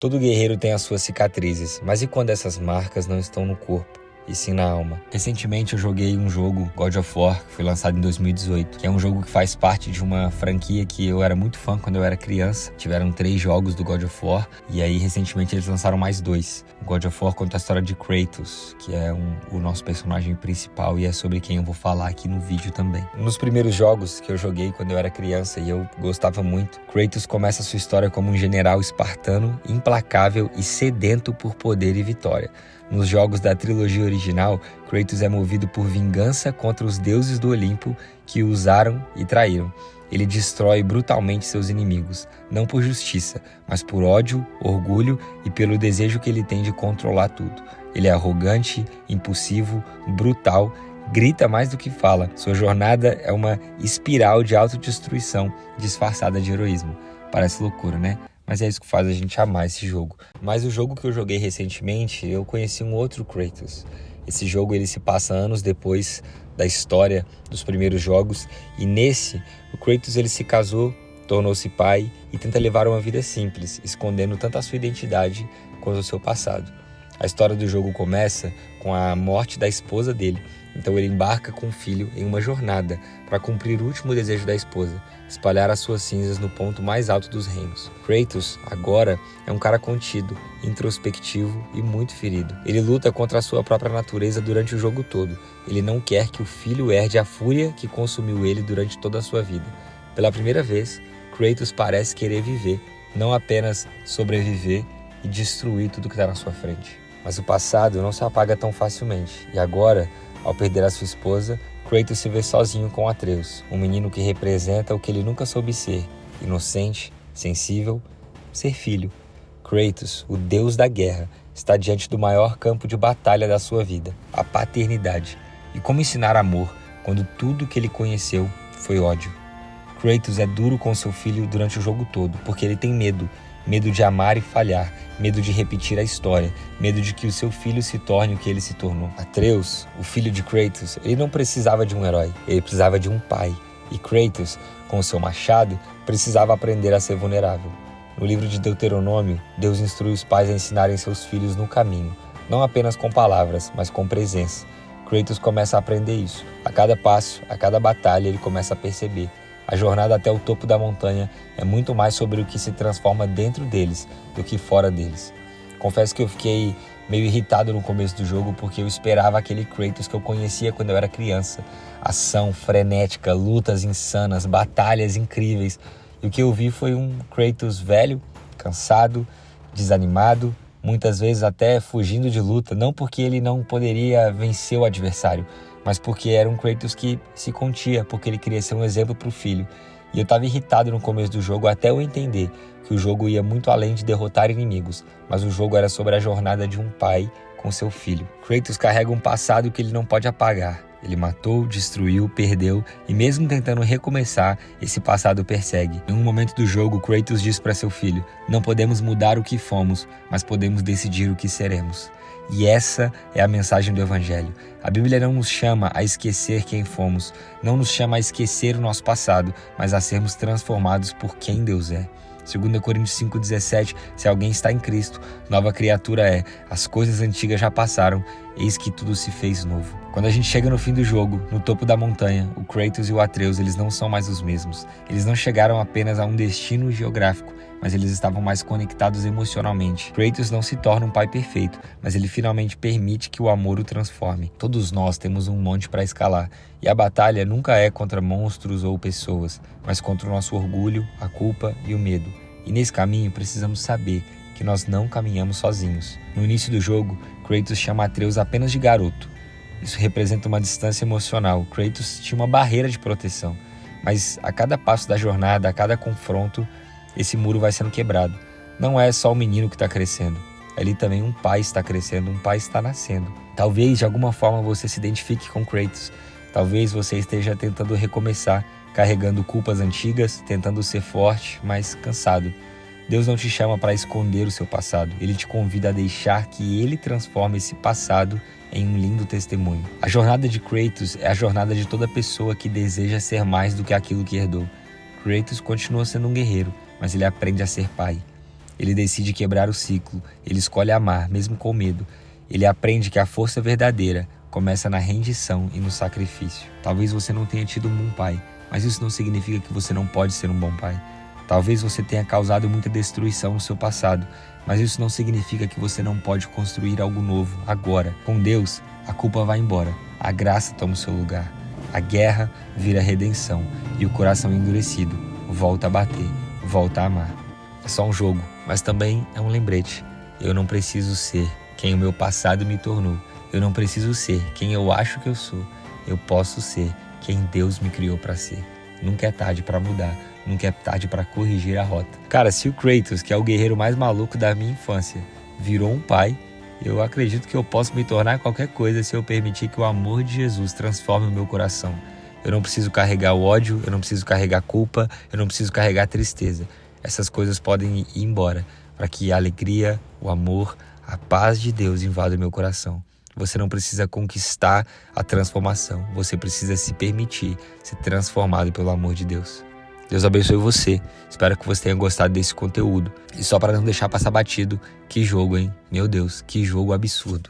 Todo guerreiro tem as suas cicatrizes, mas e quando essas marcas não estão no corpo, e sim na alma? Recentemente eu joguei um jogo, God of War, que foi lançado em 2018, que é um jogo que faz parte de uma franquia que eu era muito fã quando eu era criança. Tiveram 3 jogos do God of War, e aí recentemente eles lançaram mais 2. O God of War conta a história de Kratos, que é o nosso personagem principal, e é sobre quem eu vou falar aqui no vídeo também. Nos primeiros jogos que eu joguei quando eu era criança, e eu gostava muito, Kratos começa a sua história como um general espartano, implacável e sedento por poder e vitória. Nos jogos da trilogia original, Kratos é movido por vingança contra os deuses do Olimpo que o usaram e traíram. Ele destrói brutalmente seus inimigos, não por justiça, mas por ódio, orgulho e pelo desejo que ele tem de controlar tudo. Ele é arrogante, impulsivo, brutal, grita mais do que fala. Sua jornada é uma espiral de autodestruição disfarçada de heroísmo. Parece loucura, né? Mas é isso que faz a gente amar esse jogo. Mas o jogo que eu joguei recentemente, eu conheci um outro Kratos. Esse jogo ele se passa anos depois da história dos primeiros jogos. E nesse, o Kratos ele se casou, tornou-se pai e tenta levar uma vida simples, escondendo tanto a sua identidade quanto o seu passado. A história do jogo começa com a morte da esposa dele. Então ele embarca com o filho em uma jornada para cumprir o último desejo da esposa, espalhar as suas cinzas no ponto mais alto dos reinos. Kratos, agora, é um cara contido, introspectivo e muito ferido. Ele luta contra a sua própria natureza durante o jogo todo. Ele não quer que o filho herde a fúria que consumiu ele durante toda a sua vida. Pela primeira vez, Kratos parece querer viver, não apenas sobreviver e destruir tudo que está na sua frente. Mas o passado não se apaga tão facilmente, e agora, ao perder a sua esposa, Kratos se vê sozinho com Atreus, um menino que representa o que ele nunca soube ser, inocente, sensível, ser filho. Kratos, o deus da guerra, está diante do maior campo de batalha da sua vida, a paternidade. E como ensinar amor quando tudo que ele conheceu foi ódio? Kratos é duro com seu filho durante o jogo todo, porque ele tem medo de amar e falhar, medo de repetir a história, medo de que o seu filho se torne o que ele se tornou. Atreus, o filho de Kratos, ele não precisava de um herói, ele precisava de um pai. E Kratos, com o seu machado, precisava aprender a ser vulnerável. No livro de Deuteronômio, Deus instrui os pais a ensinarem seus filhos no caminho, não apenas com palavras, mas com presença. Kratos começa a aprender isso. A cada passo, a cada batalha, ele começa a perceber. A jornada até o topo da montanha é muito mais sobre o que se transforma dentro deles do que fora deles. Confesso que eu fiquei meio irritado no começo do jogo porque eu esperava aquele Kratos que eu conhecia quando eu era criança. Ação frenética, lutas insanas, batalhas incríveis. E o que eu vi foi um Kratos velho, cansado, desanimado, muitas vezes até fugindo de luta, não porque ele não poderia vencer o adversário, mas porque era um Kratos que se contia, porque ele queria ser um exemplo para o filho. E eu estava irritado no começo do jogo até eu entender que o jogo ia muito além de derrotar inimigos, mas o jogo era sobre a jornada de um pai com seu filho. Kratos carrega um passado que ele não pode apagar. Ele matou, destruiu, perdeu e mesmo tentando recomeçar, esse passado o persegue. Em um momento do jogo, Kratos diz para seu filho: não podemos mudar o que fomos, mas podemos decidir o que seremos. E essa é a mensagem do Evangelho. A Bíblia não nos chama a esquecer quem fomos, não nos chama a esquecer o nosso passado, mas a sermos transformados por quem Deus é. 2 Coríntios 5,17, se alguém está em Cristo, nova criatura é. As coisas antigas já passaram, eis que tudo se fez novo. Quando a gente chega no fim do jogo, no topo da montanha, o Kratos e o Atreus, eles não são mais os mesmos. Eles não chegaram apenas a um destino geográfico, mas eles estavam mais conectados emocionalmente. Kratos não se torna um pai perfeito, mas ele finalmente permite que o amor o transforme. Todos nós temos um monte para escalar, e a batalha nunca é contra monstros ou pessoas, mas contra o nosso orgulho, a culpa e o medo. E nesse caminho precisamos saber que nós não caminhamos sozinhos. No início do jogo, Kratos chama Atreus apenas de garoto. Isso representa uma distância emocional. Kratos tinha uma barreira de proteção, mas a cada passo da jornada, a cada confronto, esse muro vai sendo quebrado. Não é só o menino que está crescendo. Ali também um pai está crescendo, um pai está nascendo. Talvez de alguma forma você se identifique com Kratos. Talvez você esteja tentando recomeçar, carregando culpas antigas, tentando ser forte, mas cansado. Deus não te chama para esconder o seu passado. Ele te convida a deixar que Ele transforme esse passado em um lindo testemunho. A jornada de Kratos é a jornada de toda pessoa que deseja ser mais do que aquilo que herdou. Kratos continua sendo um guerreiro, mas ele aprende a ser pai. Ele decide quebrar o ciclo. Ele escolhe amar, mesmo com medo. Ele aprende que a força verdadeira começa na rendição e no sacrifício. Talvez você não tenha tido um bom pai, mas isso não significa que você não pode ser um bom pai. Talvez você tenha causado muita destruição no seu passado, mas isso não significa que você não pode construir algo novo agora. Com Deus, a culpa vai embora, a graça toma o seu lugar. A guerra vira redenção e o coração endurecido volta a bater, volta a amar. É só um jogo, mas também é um lembrete. Eu não preciso ser quem o meu passado me tornou. Eu não preciso ser quem eu acho que eu sou. Eu posso ser quem Deus me criou para ser. Nunca é tarde para mudar. Nunca é tarde para corrigir a rota. Cara, se o Kratos, que é o guerreiro mais maluco da minha infância, virou um pai, eu acredito que eu posso me tornar qualquer coisa se eu permitir que o amor de Jesus transforme o meu coração. Eu não preciso carregar o ódio, eu não preciso carregar culpa, eu não preciso carregar tristeza. Essas coisas podem ir embora para que a alegria, o amor, a paz de Deus invada o meu coração. Você não precisa conquistar a transformação, você precisa se permitir ser transformado pelo amor de Deus. Deus abençoe você, espero que você tenha gostado desse conteúdo. E só para não deixar passar batido, que jogo, hein? Meu Deus, que jogo absurdo.